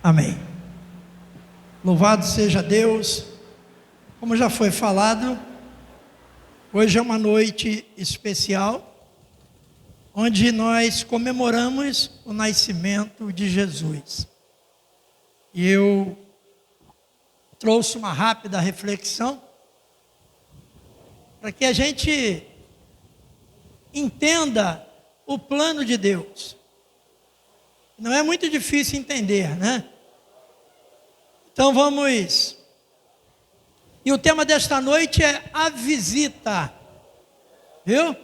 Amém. Louvado seja Deus. Como já foi falado, hoje é uma noite especial, onde nós comemoramos o nascimento de Jesus. E eu trouxe uma rápida reflexão, para que a gente entenda o plano de Deus. Não é muito difícil entender, né? Então vamos. E o tema desta noite é a visita. Viu?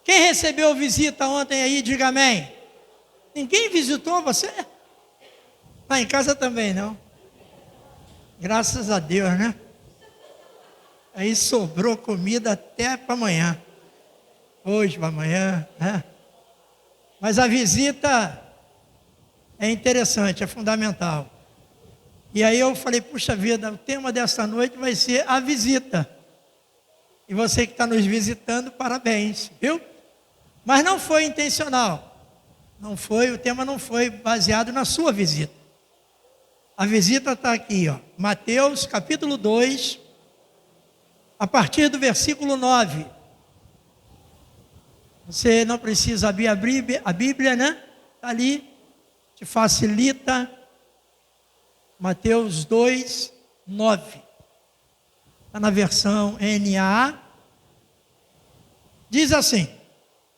Quem recebeu visita ontem aí, diga amém. Ninguém visitou você? Lá em casa também não. Graças a Deus, né? Aí sobrou comida até para amanhã. Hoje para amanhã, né? Mas a visita é interessante, é fundamental. E aí eu falei, puxa vida, o tema dessa noite vai ser a visita. E você que está nos visitando, parabéns, viu? Mas não foi intencional. Não foi, o tema não foi baseado na sua visita. A visita está aqui, ó. Mateus capítulo 2, a partir do versículo 9. Você não precisa abrir a Bíblia, né? Está ali. Te facilita. Mateus 2, 9. Está na versão NAA. Diz assim: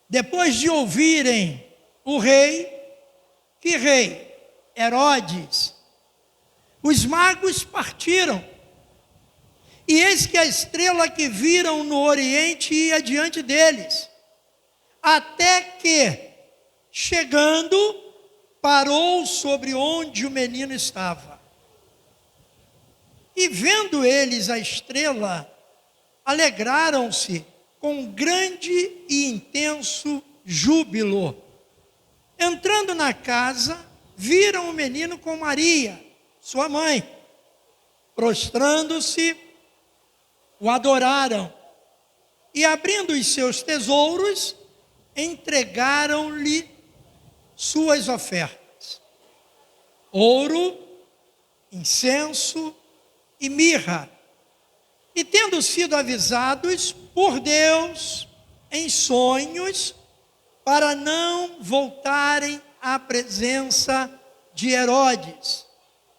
depois de ouvirem o rei, que rei? Herodes. Os magos partiram. E eis que a estrela que viram no oriente ia diante deles, até que, chegando, parou sobre onde o menino estava. E vendo eles a estrela, alegraram-se com grande e intenso júbilo. Entrando na casa, viram o menino com Maria, sua mãe. Prostrando-se, o adoraram. E abrindo os seus tesouros, entregaram-lhe suas ofertas: ouro, incenso e mirra. E tendo sido avisados por Deus em sonhos, para não voltarem à presença de Herodes,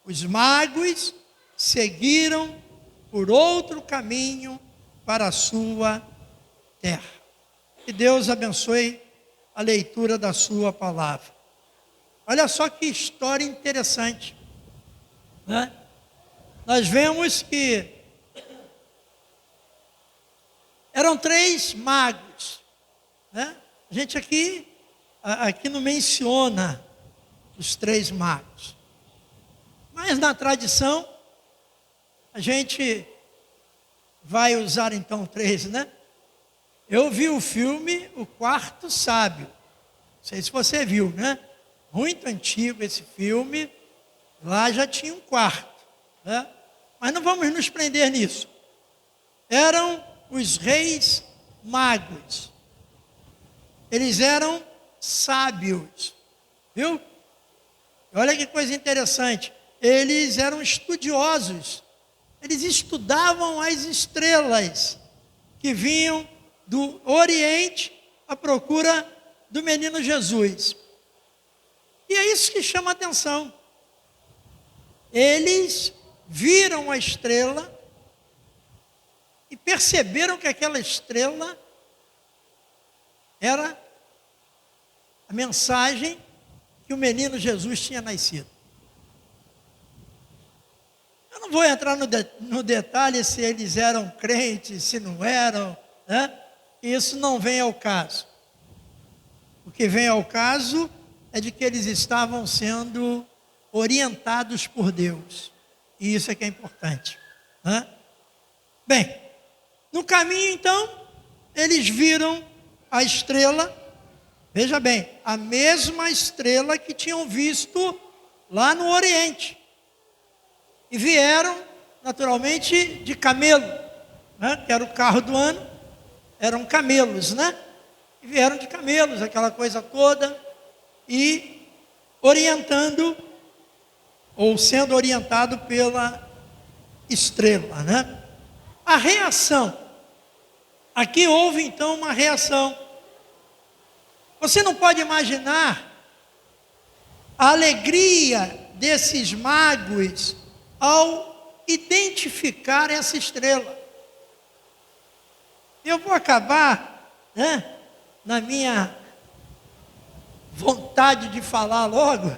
os magos seguiram por outro caminho para a sua terra. Que Deus abençoe a leitura da sua palavra. Olha só que história interessante, né? Nós vemos que eram 3 magos, né? A gente aqui não menciona os 3 magos, mas na tradição a gente vai usar então 3, né? Eu vi o filme O Quarto Sábio. Não sei se você viu, né? Muito antigo esse filme. Lá já tinha um quarto, né? Mas não vamos nos prender nisso. Eram os reis magos. Eles eram sábios, viu? Olha que coisa interessante. Eles eram estudiosos. Eles estudavam as estrelas que vinham do Oriente à procura do menino Jesus. E é isso que chama a atenção. Eles viram a estrela e perceberam que aquela estrela era a mensagem que o menino Jesus tinha nascido. Eu não vou entrar no detalhe se eles eram crentes, se não eram, né? Isso não vem ao caso. O que vem ao caso é de que eles estavam sendo orientados por Deus. E isso é que é importante, né? Bem, no caminho então, eles viram a estrela. Veja bem, a mesma estrela que tinham visto lá no Oriente. E vieram, naturalmente, de camelo, né? Que era o carro do ano. Eram camelos, né? E vieram de camelos, aquela coisa toda, e orientando ou sendo orientado pela estrela, né? A reação. Aqui houve então uma reação. Você não pode imaginar a alegria desses magos ao identificar essa estrela. Eu vou acabar, né, na minha vontade de falar logo,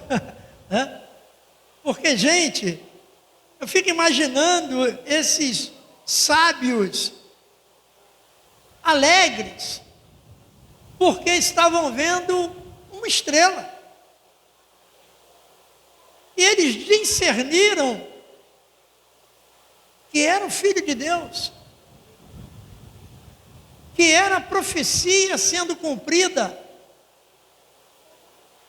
né? Porque, gente, eu fico imaginando esses sábios alegres, porque estavam vendo uma estrela. E eles discerniram que era o Filho de Deus, que era a profecia sendo cumprida.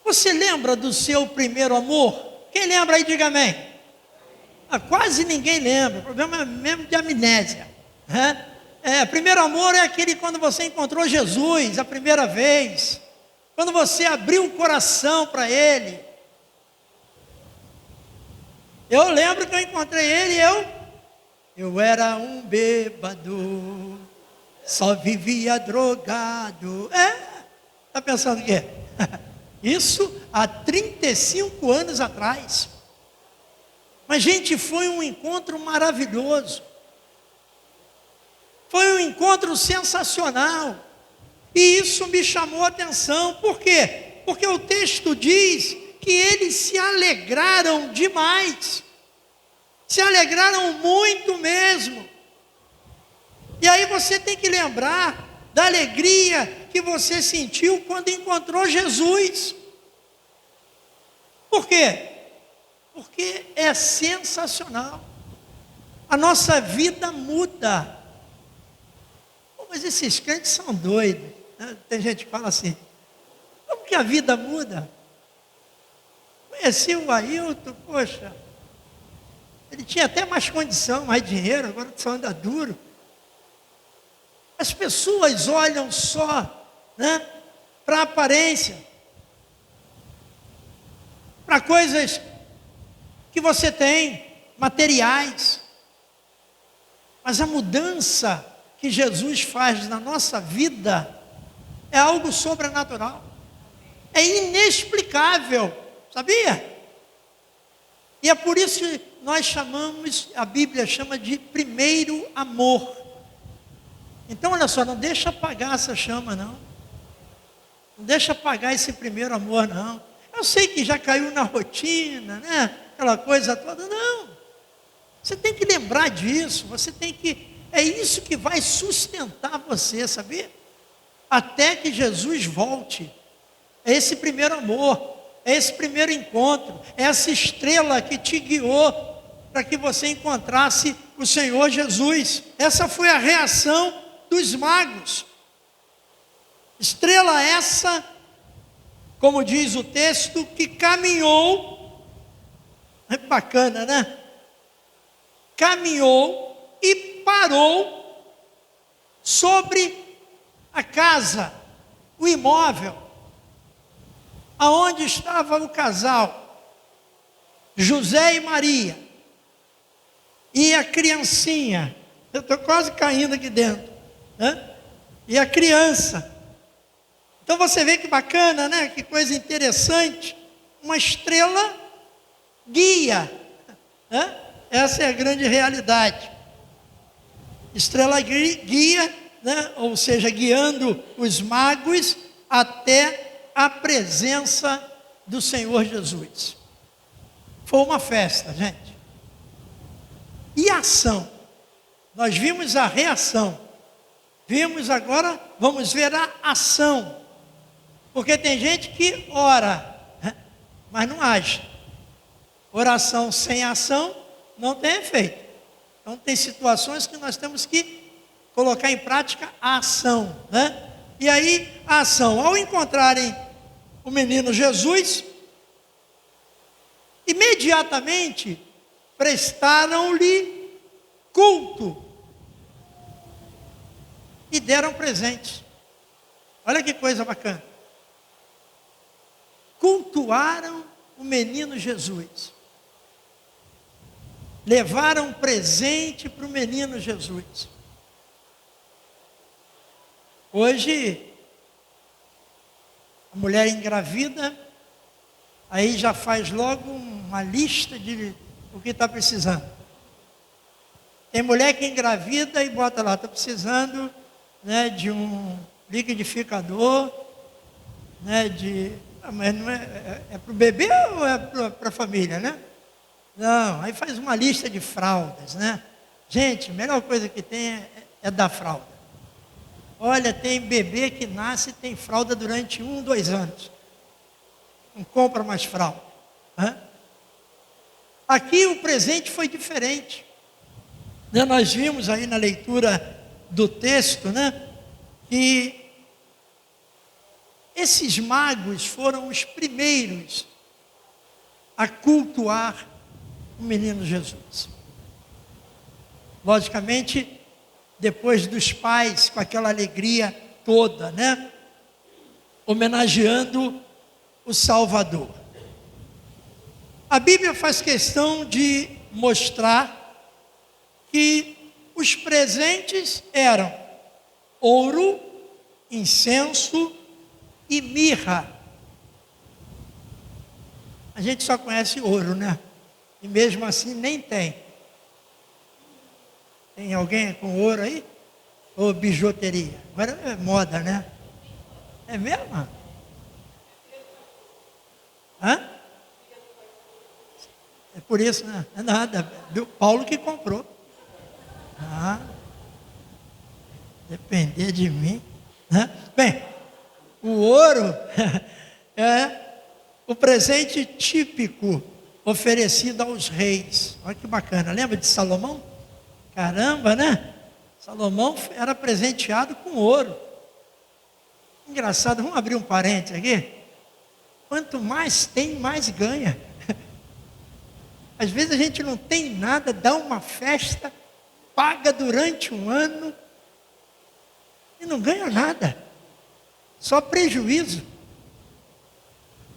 Você lembra do seu primeiro amor? Quem lembra aí, diga amém. Quase ninguém lembra, o problema é mesmo de amnésia, né? Primeiro amor é aquele quando você encontrou Jesus a primeira vez, quando você abriu o coração para Ele. Eu lembro que eu encontrei Ele e eu era um bêbado, só vivia drogado. Está pensando o quê? Isso há 35 anos atrás. Mas, gente, foi um encontro maravilhoso. Foi um encontro sensacional. E isso me chamou a atenção. Por quê? Porque o texto diz que eles se alegraram demais. Se alegraram muito mesmo. E aí você tem que lembrar da alegria que você sentiu quando encontrou Jesus. Por quê? Porque é sensacional. A nossa vida muda. Mas esses crentes são doidos, né? Tem gente que fala assim, como que a vida muda? Conheci o Ailton, poxa, ele tinha até mais condição, mais dinheiro, agora só anda duro. As pessoas olham só, né, para a aparência, para coisas que você tem, materiais. Mas a mudança que Jesus faz na nossa vida é algo sobrenatural, é inexplicável, sabia? E é por isso que nós chamamos, a Bíblia chama de primeiro amor. Então olha só, não deixa apagar essa chama não deixa apagar esse primeiro amor não. Eu sei que já caiu na rotina, né, aquela coisa toda, não, você tem que lembrar disso, você tem que, é isso que vai sustentar você, sabia? Até que Jesus volte. É esse primeiro amor, é esse primeiro encontro, é essa estrela que te guiou para que você encontrasse o Senhor Jesus. Essa foi a reação dos magos. Estrela essa, como diz o texto, que caminhou, é bacana, né? Caminhou e parou sobre a casa, o imóvel, aonde estava o casal, José e Maria, e a criancinha, eu estou quase caindo aqui dentro, né? E a criança. Então você vê que bacana, né? Que coisa interessante, uma estrela guia, né? Essa é a grande realidade. Estrela guia, né? Ou seja, guiando os magos até a presença do Senhor Jesus. Foi uma festa, gente. E a ação? Nós vimos a reação. Vimos agora, vamos ver a ação. Porque tem gente que ora, né? Mas não age. Oração sem ação não tem efeito. Então tem situações que nós temos que colocar em prática a ação, né? E aí a ação, ao encontrarem o menino Jesus, imediatamente prestaram-lhe culto e deram presentes. Olha que coisa bacana. Cultuaram o menino Jesus. levaram um presente para o menino Jesus. Hoje, a mulher engravida, aí já faz logo uma lista de o que está precisando. Tem mulher que engravida e bota lá, está precisando, né, de um liquidificador, né, mas não é para o bebê ou é para a família, né? Não, aí faz uma lista de fraldas, né? Gente, a melhor coisa que tem é dar fralda. Olha, tem bebê que nasce e tem fralda durante 1, 2 anos. Não compra mais fralda. Né? Aqui o presente foi diferente. Né? Nós vimos aí na leitura do texto, né, que esses magos foram os primeiros a cultuar o menino Jesus. Logicamente, depois dos pais, com aquela alegria toda, né, homenageando o Salvador. A Bíblia faz questão de mostrar que os presentes eram ouro, incenso e mirra. A gente só conhece ouro, né? E mesmo assim nem tem. Tem alguém com ouro aí? Ou bijuteria? Agora é moda, né? É mesmo? Hã? É por isso, né? Não é nada. Do Paulo que comprou. Ah, depender de mim. Né? Bem, o ouro é o presente típico oferecido aos reis. Olha que bacana. Lembra de Salomão? Caramba, né? Salomão era presenteado com ouro. Engraçado, vamos abrir um parênteses aqui. Quanto mais tem, mais ganha. Às vezes a gente não tem nada, dá uma festa, paga durante um ano e não ganha nada. Só prejuízo.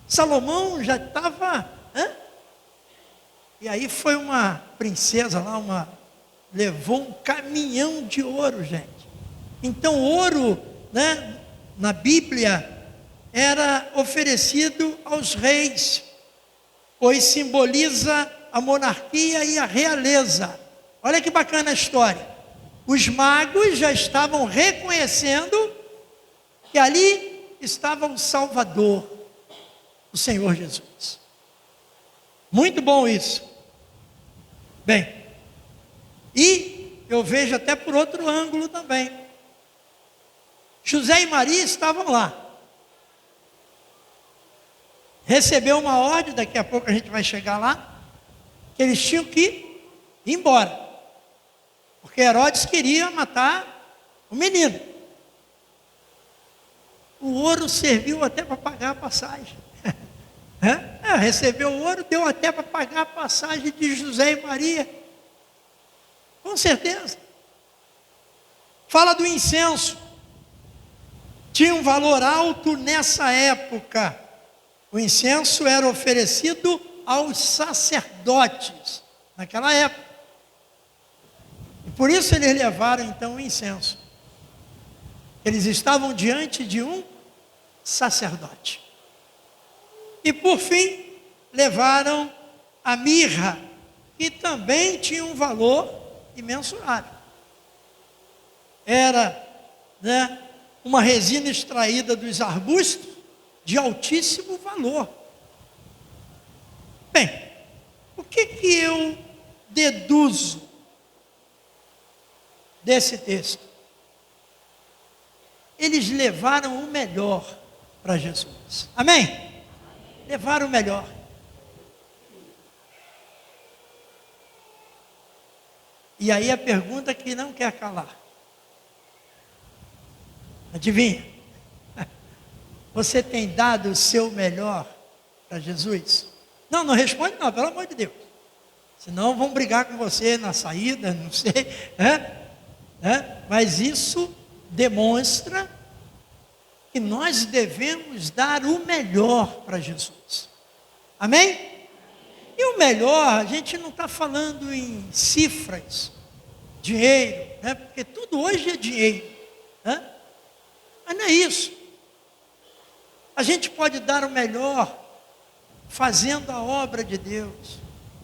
Salomão já estava... E aí foi uma princesa lá, levou um caminhão de ouro, gente. Então ouro, né, na Bíblia, era oferecido aos reis, pois simboliza a monarquia e a realeza. Olha que bacana a história. Os magos já estavam reconhecendo que ali estava o Salvador, o Senhor Jesus. Muito bom isso. Bem, e eu vejo até por outro ângulo também. José e Maria estavam lá. Recebeu uma ordem, daqui a pouco a gente vai chegar lá, que eles tinham que ir embora. Porque Herodes queria matar o menino. O ouro serviu até para pagar a passagem. Recebeu o ouro, deu até para pagar a passagem de José e Maria. Com certeza. Fala do incenso. Tinha um valor alto nessa época. O incenso era oferecido aos sacerdotes naquela época. E por isso eles levaram então o incenso. Eles estavam diante de um sacerdote. E por fim, levaram a mirra, que também tinha um valor imensurável. Era, né, uma resina extraída dos arbustos de altíssimo valor. Bem, o que eu deduzo desse texto? Eles levaram o melhor para Jesus. Amém? Levaram o melhor. E aí a pergunta que não quer calar. Adivinha? Você tem dado o seu melhor para Jesus? Não, não responde não, pelo amor de Deus. Senão vão brigar com você na saída, não sei. Mas isso demonstra que nós devemos dar o melhor para Jesus. Amém? E o melhor, a gente não está falando em cifras, dinheiro, né? Porque tudo hoje é dinheiro, né? Mas não é isso. A gente pode dar o melhor fazendo a obra de Deus.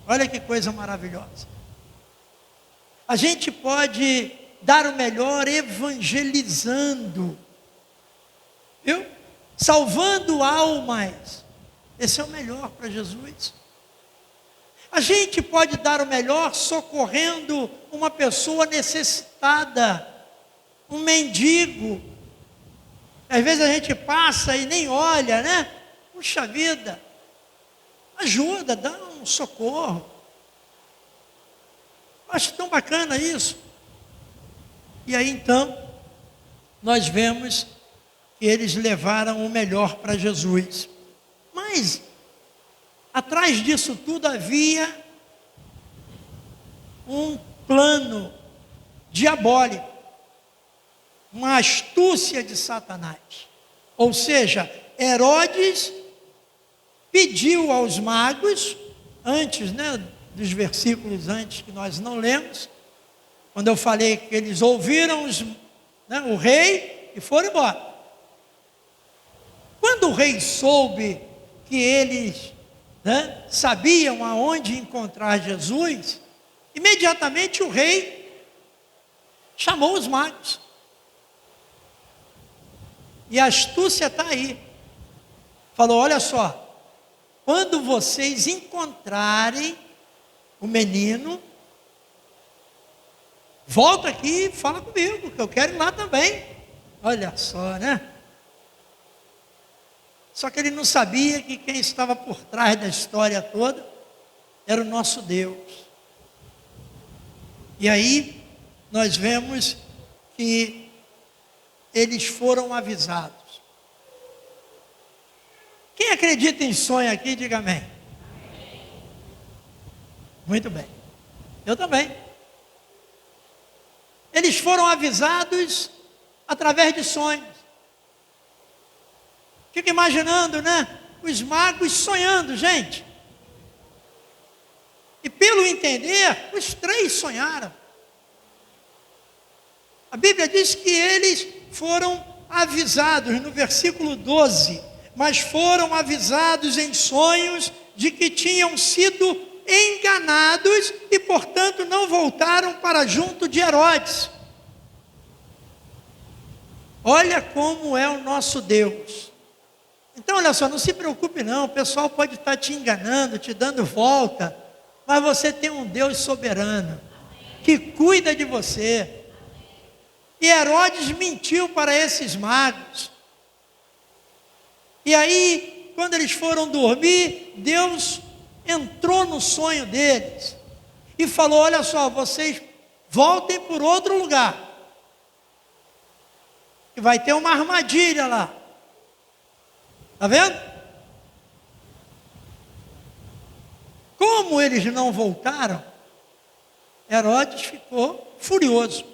Olha que coisa maravilhosa. A gente pode dar o melhor evangelizando, viu? Salvando almas. Esse é o melhor para Jesus. A gente pode dar o melhor socorrendo uma pessoa necessitada, um mendigo. Às vezes a gente passa e nem olha, né? Puxa vida, ajuda, dá um socorro. Acho tão bacana isso. E aí então, nós vemos que eles levaram o melhor para Jesus. Mas, atrás disso tudo havia um plano diabólico, uma astúcia de Satanás. Ou seja, Herodes pediu aos magos, antes, né, dos versículos antes que nós não lemos, quando eu falei que eles ouviram o rei e foram embora. Quando o rei soube que eles, né, sabiam aonde encontrar Jesus, imediatamente o rei chamou os magos. E a astúcia está aí. Falou, olha só, quando vocês encontrarem o menino, volta aqui e fala comigo, que eu quero ir lá também. Olha só, né? Só que ele não sabia que quem estava por trás da história toda era o nosso Deus. E aí nós vemos que eles foram avisados. Quem acredita em sonho aqui, diga amém. Muito bem. Eu também. Eles foram avisados através de sonhos. Fica imaginando, né? Os magos sonhando, gente. E pelo entender, os três sonharam. A Bíblia diz que eles foram avisados, no versículo 12, mas foram avisados em sonhos de que tinham sido enganados e, portanto, não voltaram para junto de Herodes. Olha como é o nosso Deus. Então, olha só, não se preocupe não, o pessoal pode estar te enganando, te dando volta, mas você tem um Deus soberano, que cuida de você. E Herodes mentiu para esses magos. E aí, quando eles foram dormir, Deus entrou no sonho deles e falou, olha só, vocês voltem por outro lugar, que vai ter uma armadilha lá. Está vendo? Como eles não voltaram, Herodes ficou furioso.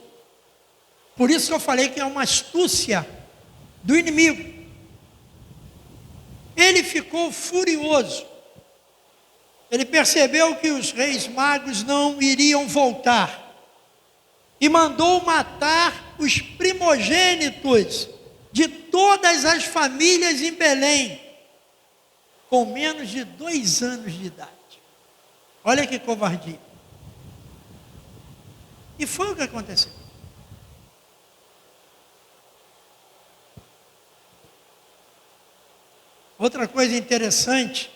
Por isso que eu falei que é uma astúcia do inimigo. Ele ficou furioso. Ele percebeu que os reis magos não iriam voltar. E mandou matar os primogênitos de todas as famílias em Belém, com menos de 2 anos de idade. Olha que covardia. E foi o que aconteceu. Outra coisa interessante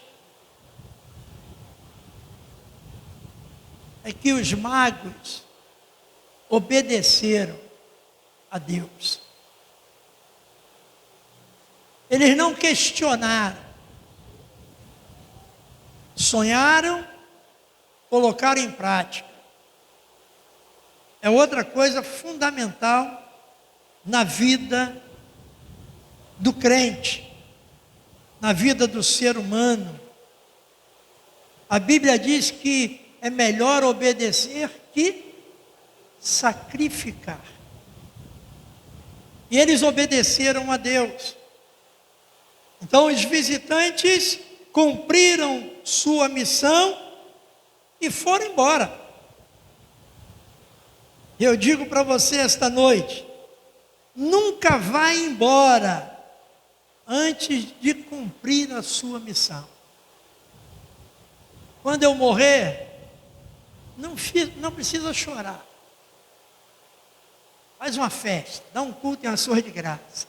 é que os magos obedeceram a Deus. Eles não questionaram. Sonharam, colocaram em prática. É outra coisa fundamental na vida do crente, na vida do ser humano. A Bíblia diz que é melhor obedecer que sacrificar. E eles obedeceram a Deus. Então os visitantes cumpriram sua missão e foram embora. Eu digo para você esta noite, nunca vá embora antes de cumprir a sua missão. Quando eu morrer, não precisa chorar. Faz uma festa, dá um culto em ações de graça.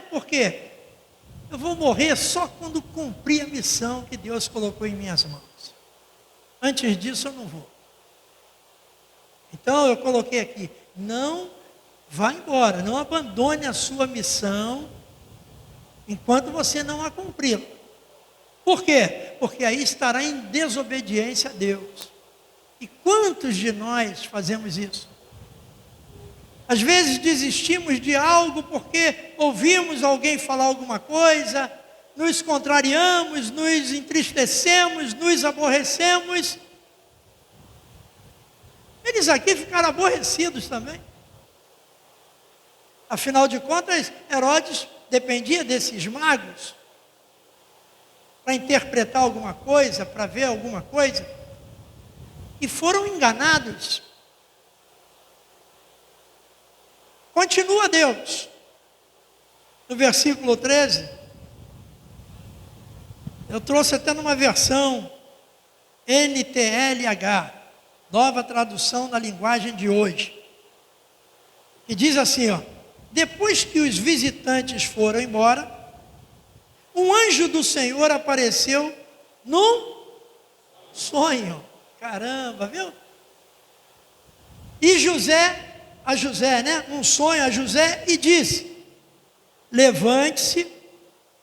Porque eu vou morrer só quando cumprir a missão que Deus colocou em minhas mãos. Antes disso eu não vou. Então eu coloquei aqui, não vá embora, não abandone a sua missão enquanto você não a cumprir. Por quê? Porque aí estará em desobediência a Deus. E quantos de nós fazemos isso? Às vezes desistimos de algo porque ouvimos alguém falar alguma coisa, nos contrariamos, nos entristecemos, nos aborrecemos. Eles aqui ficaram aborrecidos também. Afinal de contas, Herodes dependia desses magos para interpretar alguma coisa, para ver alguma coisa, e foram enganados. Continua Deus, no versículo 13, eu trouxe até numa versão NTLH, nova tradução na linguagem de hoje, que diz assim, depois que os visitantes foram embora, um anjo do Senhor apareceu num sonho. Caramba, viu? E um sonho a José, e disse, levante-se,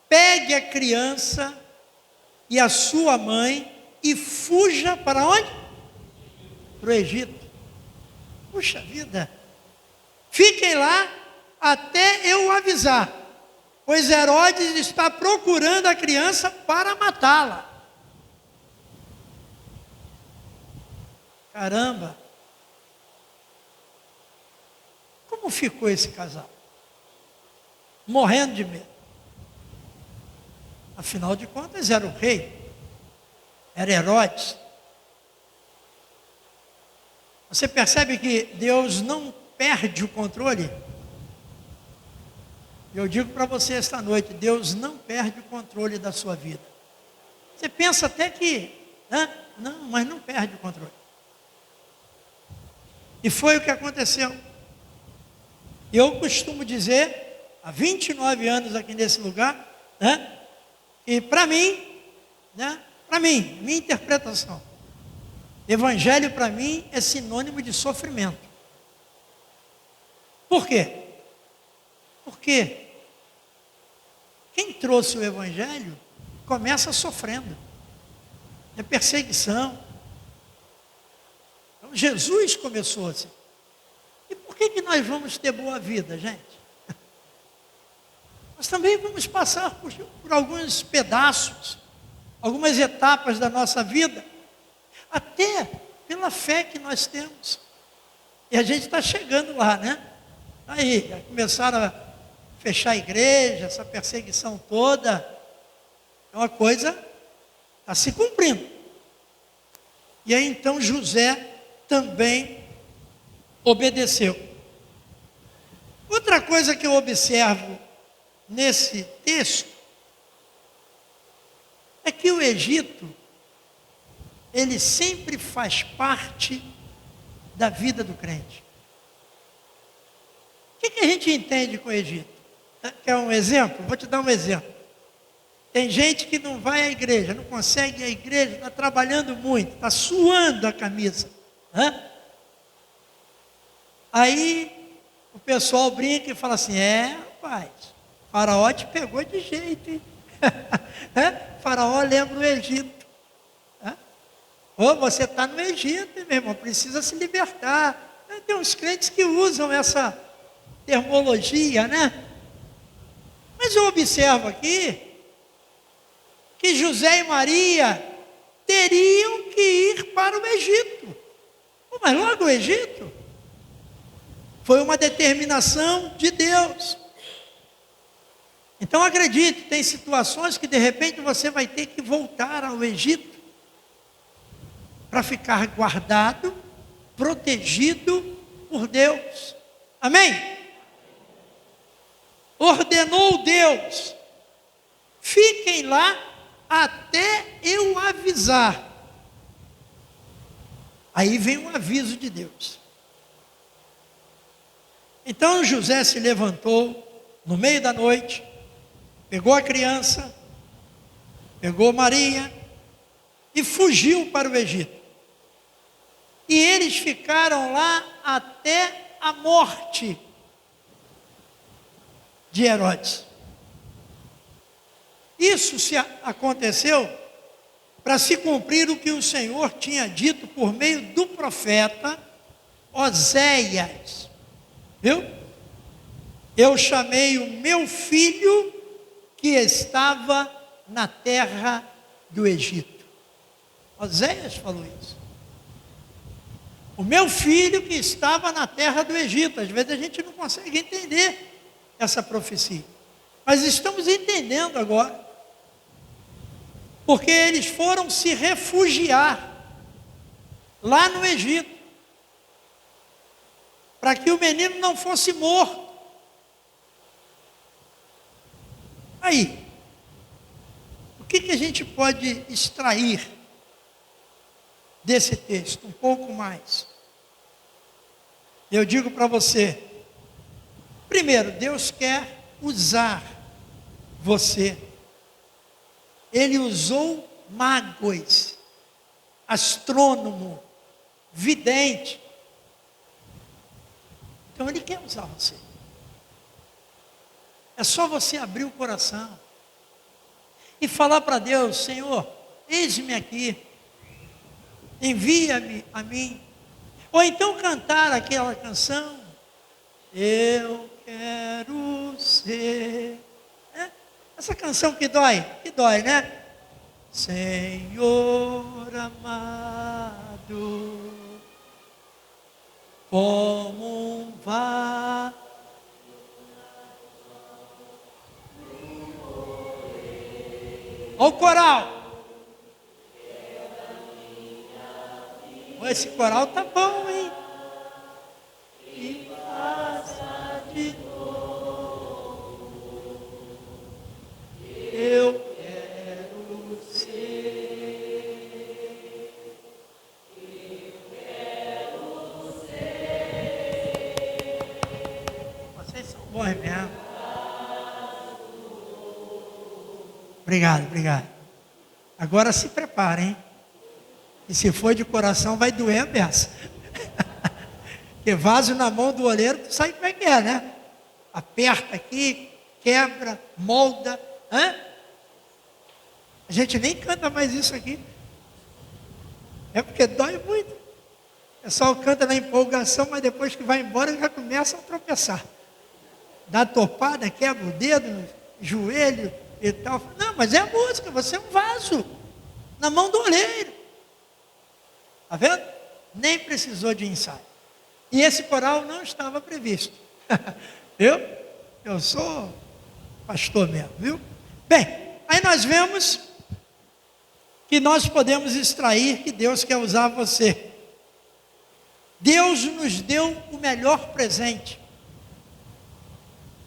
pegue a criança e a sua mãe e fuja para onde? Para o Egito. Puxa vida, fiquem lá até eu avisar, pois Herodes está procurando a criança para matá-la. Caramba! Como ficou esse casal? Morrendo de medo. Afinal de contas, era o rei, era Herodes. Você percebe que Deus não perde o controle? Eu digo para você esta noite, Deus não perde o controle da sua vida. Você pensa até que, não, mas não perde o controle. E foi o que aconteceu. Eu costumo dizer, há 29 anos aqui nesse lugar, e para mim, minha interpretação, evangelho para mim é sinônimo de sofrimento. Por quê? Porque quem trouxe o evangelho começa sofrendo. É perseguição. Então, Jesus começou assim. E por que nós vamos ter boa vida, gente? Nós também vamos passar por alguns pedaços, algumas etapas da nossa vida, até pela fé que nós temos. E a gente está chegando lá, né? Aí, já começaram a fechar a igreja, essa perseguição toda, é uma coisa, está se cumprindo. E aí então José também obedeceu. Outra coisa que eu observo nesse texto é que o Egito, ele sempre faz parte da vida do crente. O que a gente entende com o Egito? Quer um exemplo? Vou te dar um exemplo. Tem gente que não vai à igreja, não consegue ir à igreja, está trabalhando muito, está suando a camisa. Aí o pessoal brinca e fala assim, rapaz, Faraó te pegou de jeito, hein? Faraó lembra o Egito. Você está no Egito, meu irmão, precisa se libertar. Tem uns crentes que usam essa termologia, né? Mas eu observo aqui que José e Maria teriam que ir para o Egito. Mas logo o Egito foi uma determinação de Deus. Então acredite, tem situações que de repente você vai ter que voltar ao Egito. para ficar guardado, protegido por Deus. Amém? Ordenou Deus: fiquem lá até eu avisar. Aí vem um aviso de Deus. Então José se levantou no meio da noite, pegou a criança, pegou Maria e fugiu para o Egito. E eles ficaram lá até a morte de Herodes. Isso se aconteceu para se cumprir o que o Senhor tinha dito por meio do profeta Oséias. Viu? Eu chamei o meu filho que estava na terra do Egito. Oséias falou isso. O meu filho que estava na terra do Egito. Às vezes a gente não consegue entender essa profecia. Mas estamos entendendo agora. Porque eles foram se refugiar lá no Egito, para que o menino não fosse morto. Aí, o que a gente pode extrair desse texto? Um pouco mais. Eu digo para você, primeiro, Deus quer usar você. Ele usou magos, astrônomo, vidente. Então Ele quer usar você. É só você abrir o coração e falar para Deus: Senhor, eis-me aqui, envia-me a mim. Ou então cantar aquela canção: eu quero ser. Essa canção que dói, né? Senhor amado, como um vale. Olha o coral. Esse coral tá bom, hein? E faça de eu quero ser, Vocês são bons mesmo. Obrigado. Agora se preparem, e se for de coração vai doer a beça. Porque vaso na mão do oleiro, tu sabe como é que é, né? Aperta aqui, quebra, molda. A gente nem canta mais isso aqui. É porque dói muito. O pessoal canta na empolgação, mas depois que vai embora já começa a tropeçar. Dá topada, quebra o dedo, joelho e tal. Não, mas é a música, você é um vaso na mão do oleiro. Está vendo? Nem precisou de ensaio. E esse coral não estava previsto. Eu sou pastor mesmo, viu? Bem, aí nós vemos que nós podemos extrair que Deus quer usar você. Deus nos deu o melhor presente.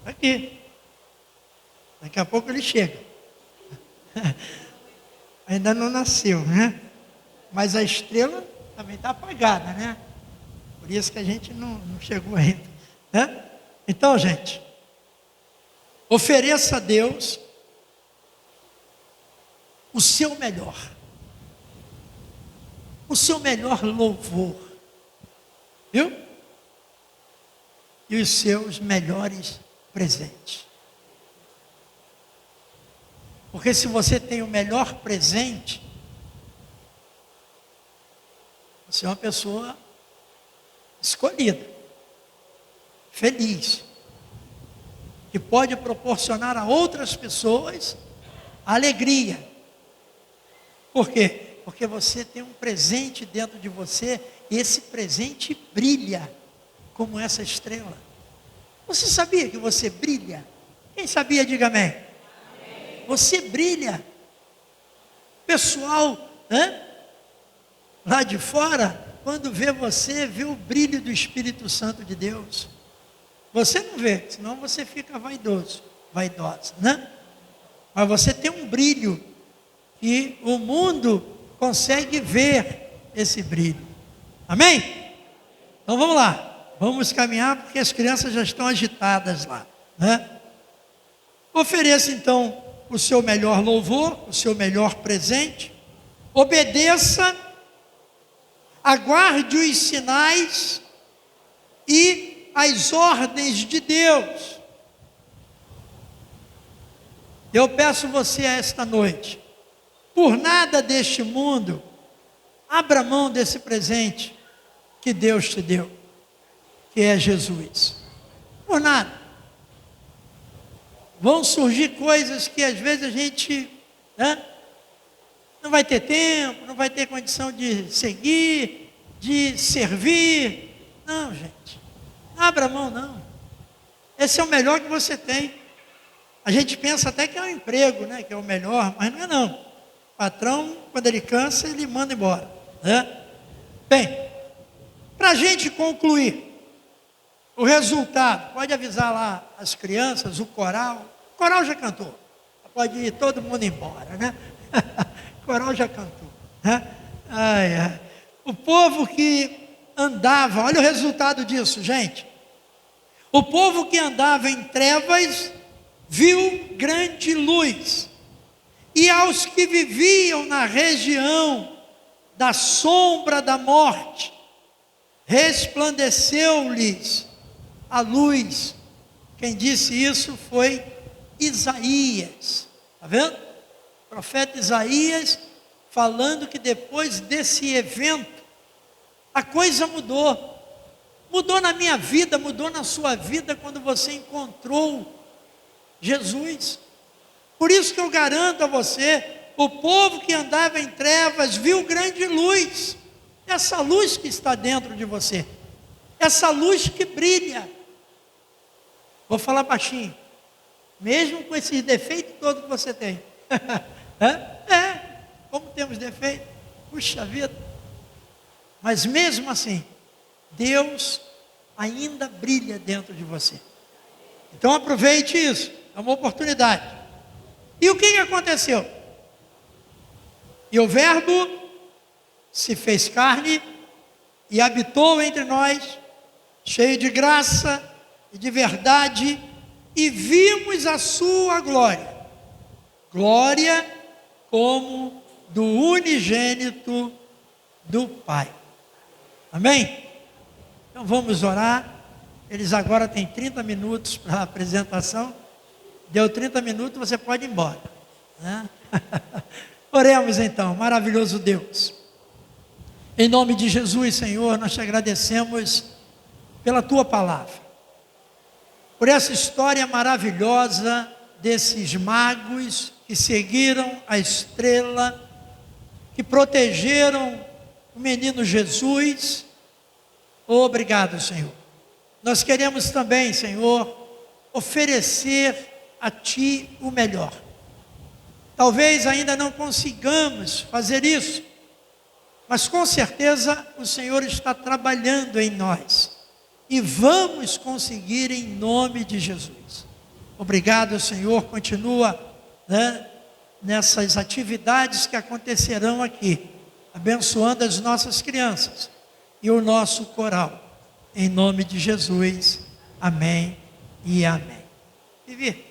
Aqui. Daqui a pouco ele chega. Ainda não nasceu, né? Mas a estrela também está apagada, né? Por isso que a gente não chegou ainda, né? Então, gente, ofereça a Deus o seu melhor louvor, viu? E os seus melhores presentes. Porque se você tem o melhor presente, você é uma pessoa escolhida, feliz, que pode proporcionar a outras pessoas alegria. Por quê? Porque você tem um presente dentro de você e esse presente brilha como essa estrela. Você sabia que você brilha? Quem sabia, diga amém. Você brilha. Pessoal, lá de fora, quando vê você, vê o brilho do Espírito Santo de Deus. Você não vê, senão você fica vaidoso, vaidosa, né? Mas você tem um brilho que o mundo consegue ver esse brilho. Amém? Então vamos lá, vamos caminhar porque as crianças já estão agitadas lá, né? Ofereça então o seu melhor louvor, o seu melhor presente, obedeça, aguarde os sinais e as ordens de Deus. Eu peço você esta noite, por nada deste mundo, abra mão desse presente que Deus te deu, que é Jesus. Por nada. Vão surgir coisas que às vezes a gente, né, não vai ter tempo, não vai ter condição de seguir, de servir. Não, gente, não abra mão não. Esse é o melhor que você tem. A gente pensa até que é um emprego, né, que é o melhor, mas não é não. O patrão, quando ele cansa, ele manda embora, né? Bem, para a gente concluir, o resultado, pode avisar lá as crianças, o coral já cantou, pode ir todo mundo embora, né? O coral já cantou, né? Ai, ai. O povo que andava, olha o resultado disso, gente. O povo que andava em trevas viu grande luz, e aos que viviam na região da sombra da morte, resplandeceu-lhes a luz. Quem disse isso foi Isaías, está vendo? O profeta Isaías falando que depois desse evento, a coisa mudou. Mudou na minha vida, mudou na sua vida quando você encontrou Jesus. Por isso que eu garanto a você, o povo que andava em trevas viu grande luz. Essa luz que está dentro de você, essa luz que brilha. Vou falar baixinho, mesmo com esses defeitos todos que você tem. Como temos defeito, puxa vida. Mas mesmo assim, Deus ainda brilha dentro de você. Então aproveite isso, é uma oportunidade. E o que aconteceu? E o Verbo se fez carne e habitou entre nós, cheio de graça e de verdade, e vimos a sua glória. Glória como do unigênito do Pai. Amém? Então vamos orar. Eles agora têm 30 minutos para a apresentação. Deu 30 minutos, você pode ir embora, né? Oremos então, maravilhoso Deus. Em nome de Jesus, Senhor, nós te agradecemos pela tua palavra, por essa história maravilhosa desses magos que seguiram a estrela, que protegeram o menino Jesus. Obrigado, Senhor. Nós queremos também, Senhor, oferecer a Ti o melhor. Talvez ainda não consigamos fazer isso, mas com certeza o Senhor está trabalhando em nós, e vamos conseguir em nome de Jesus. Obrigado, Senhor, continua, né, nessas atividades que acontecerão aqui, abençoando as nossas crianças e o nosso coral, em nome de Jesus, amém e amém. Vivi.